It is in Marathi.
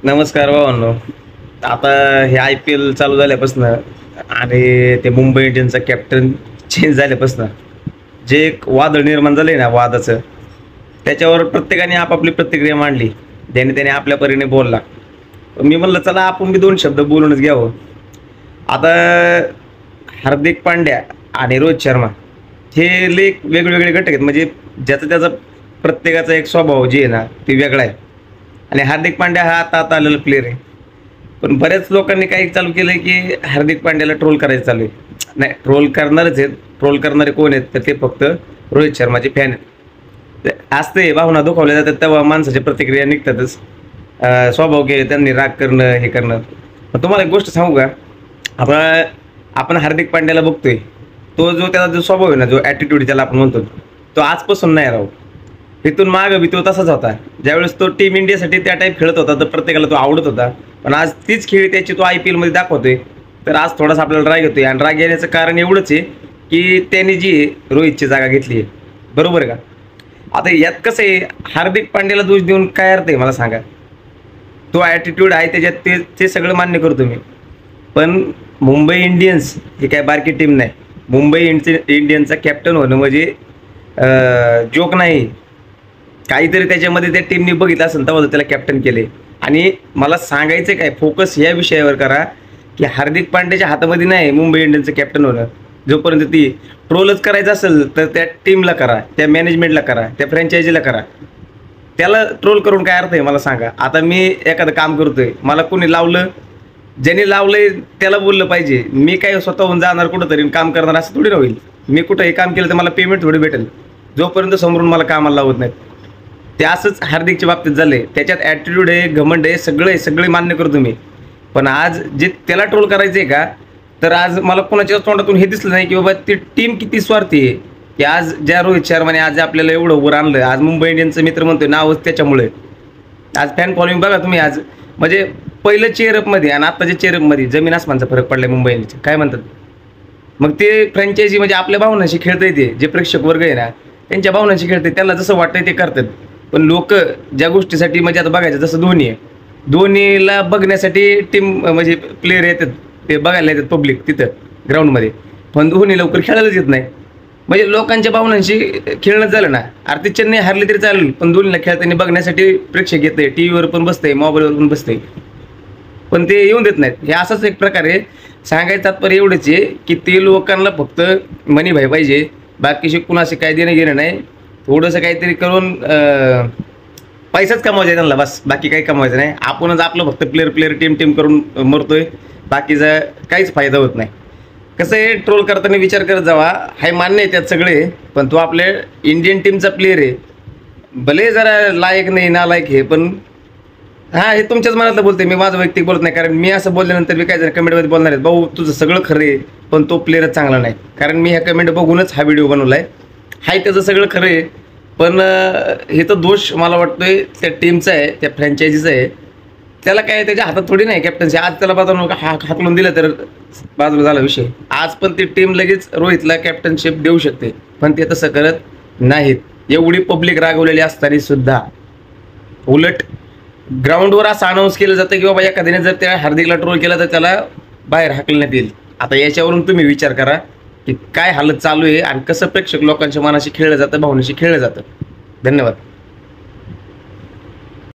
नमस्कार भावांनो. आता हे IPL चालू झाल्यापासून आणि ते मुंबई इंडियन्सचा कॅप्टन चेंज झाल्यापासून जे एक वादळ निर्माण झालंय ना वादाचं, त्याच्यावर प्रत्येकाने आपापली प्रतिक्रिया मांडली. ज्याने त्याने आपल्या परीने बोलला. मी म्हणलं चला आपण बी दोन शब्द बोलूनच घ्यावं. आता हार्दिक पांड्या आणि रोहित शर्मा हे लेख वेगवेगळे घटक आहेत. म्हणजे ज्याचा त्याचा प्रत्येकाचा एक स्वभाव जे आहे ना ते वेगळा आहे. आणि हार्दिक पांड्या हा आता आलेला प्लेअर आहे. पण बऱ्याच लोकांनी काही चालू केलंय की हार्दिक पांड्याला ट्रोल करायचं चालू आहे. नाही, ट्रोल करणारच आहेत. ट्रोल करणारे कोण आहेत तर ते फक्त रोहित शर्माचे फॅन आहेत. आज ते भावना दुखावल्या जातात तेव्हा माणसाच्या प्रतिक्रिया निघतातच. स्वभाव केले त्यांनी राग करणं हे करणं. पण तुम्हाला एक गोष्ट सांगू का, आपण हार्दिक पांड्याला बघतोय, तो जो त्याचा जो स्वभाव आहे ना, जो ॲटिट्यूड त्याला आपण म्हणतो, तो आजपासून नाही राहू. इथून मागं बी तो तसाच होता. ज्यावेळेस तो टीम इंडियासाठी त्या टाईप खेळत होता तर प्रत्येकाला तो आवडत होता. पण आज तीच खेळी त्याची तो IPL मध्ये दाखवतोय. तर आज थोडासा आपल्याला राग येतोय. आणि राग येण्याचं कारण एवढंच आहे की त्याने जी रोहितची जागा घेतली आहे. बरोबर का? आता यात कसं आहे, हार्दिक पांड्याला दोष देऊन काय अर्थ आहे मला सांगा. तो ॲटिट्यूड आहे त्याच्यात, ते सगळं मान्य करतो मी. पण मुंबई इंडियन्स ही काय बारकी टीम नाही. मुंबई इंडियन्सचा कॅप्टन होणं म्हणजे जोक नाही. काहीतरी त्याच्यामध्ये त्या टीमने बघितलं असेल तेव्हा त्याला कॅप्टन केले. आणि मला सांगायचं काय, फोकस या विषयावर करा की हार्दिक पांड्याच्या हातामध्ये नाही मुंबई इंडियन्सचं कॅप्टन होणं. जोपर्यंत ती ट्रोलच करायचं असेल तर त्या टीमला करा, त्या मॅनेजमेंटला करा, त्या फ्रँचायझीला करा. त्याला ट्रोल करून काय अर्थ आहे मला सांगा. आता मी एखादं काम करतोय, मला कोणी लावलं, ज्याने लावलंय त्याला बोललं पाहिजे. मी काय स्वतःहून जाणार कुठंतरी काम करणार असं थोडी ना होईल. मी कुठं हे काम केलं तर मला पेमेंट थोडी भेटेल जोपर्यंत समोरून मला कामाला लावत नाहीत. ते असंच हार्दिकच्या बाबतीत झालंय. त्याच्यात ॲटिट्यूड आहे, घमंड आहे, सगळे मान्य करतो मी. पण आज जे त्याला ट्रोल करायचं आहे का, तर आज मला कोणाच्याच तोंडातून हे दिसलं नाही की बाबा ती टीम किती स्वार्थी आहे. की आज ज्या रोहित शर्माने आज आपल्याला एवढं वर आणलं, आज मुंबई इंडियन्सचं मित्र म्हणतोय नावच त्याच्यामुळे. आज फॅन फॉलोइंग बघा तुम्ही. आज म्हणजे पहिलं चेअरअपमध्ये आणि आत्ताच्या चेअरअपमध्ये जमीन आसमानचा फरक पडलाय मुंबई इंडियन्सचे. काय म्हणतात मग ते फ्रँचायझी म्हणजे आपल्या भावनांशी खेळतंय. ते जे प्रेक्षक वर्ग आहे ना त्यांच्या भावनांशी खेळते, त्यांना जसं वाटतंय ते करतात. पण लोक ज्या गोष्टीसाठी म्हणजे आता बघायचं जसं धोनी आहे, धोनीला बघण्यासाठी टीम म्हणजे प्लेयर येतात, ते बघायला येतात पब्लिक तिथं ग्राउंडमध्ये. पण धोनी लवकर खेळायलाच येत नाही. म्हणजे लोकांच्या भावनांशी खेळणं झालं ना. आरती चेन्नई हारली तरी चालेल, पण धोनीला खेळताना बघण्यासाठी प्रेक्षक येते, टीव्हीवर पण बसते, मोबाईलवर पण बसते, पण ते येऊन देत नाहीत. हे असाच एक प्रकारे सांगायचं तात्पर्य एवढंच आहे की ते लोकांना फक्त मनी भाई पाहिजे, बाकीशी कुणाशी काय देणं घेणं नाही. थोडंसं काहीतरी करून पैसाच कमवायचा आहे त्यांना, बस. बाकी काही कमवायचं नाही. आपणच आपलं फक्त प्लेअर टीम करून मरतोय. बाकीचा काहीच फायदा होत नाही. कसं आहे, ट्रोल करताना विचार करत जावा. हाय मान्य आहे त्यात सगळे, पण तो आपल्या इंडियन टीमचा प्लेअर आहे. भले जरा लायक नाही नालायक हे, पण हां, हे तुमच्याच मनातलं बोलते मी, माझं वैयक्तिक बोलत नाही. कारण मी असं बोलल्यानंतर मी काय जण कमेंटमध्ये बोलणार आहेत, भाऊ तुझं सगळं खरं आहे पण तो प्लेअरच चांगला नाही. कारण मी ह्या कमेंट बघूनच हा व्हिडिओ बनवला आहे. हाय त्याचं सगळं खरं आहे, पण हे तर दोष मला वाटतोय त्या टीमचा आहे, त्या फ्रँचायझीचा आहे. त्याला काय त्याच्या हातात थोडी नाही कॅप्टन्सी. आज त्याला बाजूला हाकलून दिलं तर बाजूला झाला विषय. आज पण ती टीम लगेच रोहितला कॅप्टनशिप देऊ शकते, पण ते तसं करत नाहीत. एवढी पब्लिक रागवलेली असताना सुद्धा उलट ग्राउंडवर असं अनाऊन्स केलं जातं की बाबा एखाद्याने जर त्या हार्दिकला ट्रोल केला तर त्याला बाहेर हाकलण्यात येईल. आता याच्यावरून तुम्ही विचार करा की काय हालत चालू आहे आणि कसं प्रेक्षक लोकांच्या मनाशी खेळलं जातं, भावनेशी खेळलं जातं. धन्यवाद.